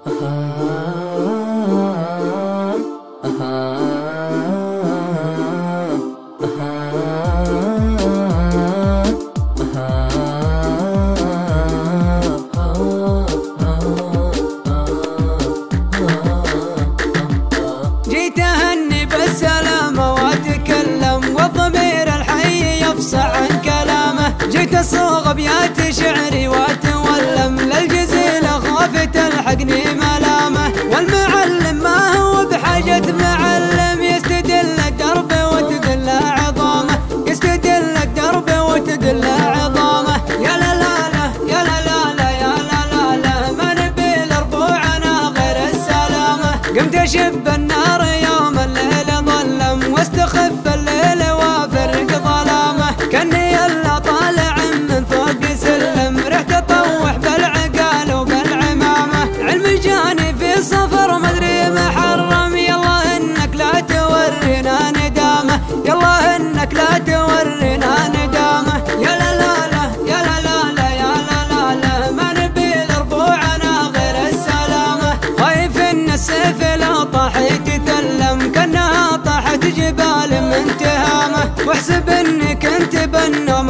جيت أهني بالسلامة وأتكلم والضمير الحي يفصح عن كلامه، جيت أصوغ أبيات شعري وأتولم للجزيل أخاف تلحقني ملامه، والمعلم ما هو بحاجة معلم يستدل الدرب وتدل عظامه، يستدل الدرب وتدل عظامه. يا لا لا لا يا لا لا لا يا لا لا لا ما نبي لربوعنا غير السلامة. قمت أشب النار يوم الليل ظلم واستخف الليل وافرق ظلامه، كاني الا طالع من فوق سلم رحت اطوح بالعقال وبالعمامه. علمي جاني في صفر مدري محرم، يلا انك لا تورينا ندامه، يلا انك لا تورينا ندامه. يا لا لا لا يا لا لا لا يا لا لا لا ما نبي لربوعنا غير السلامه. خايف ان السيف لو طاح كأنها طاحت جبال من تهامه، واحسب اني كنت بالنوم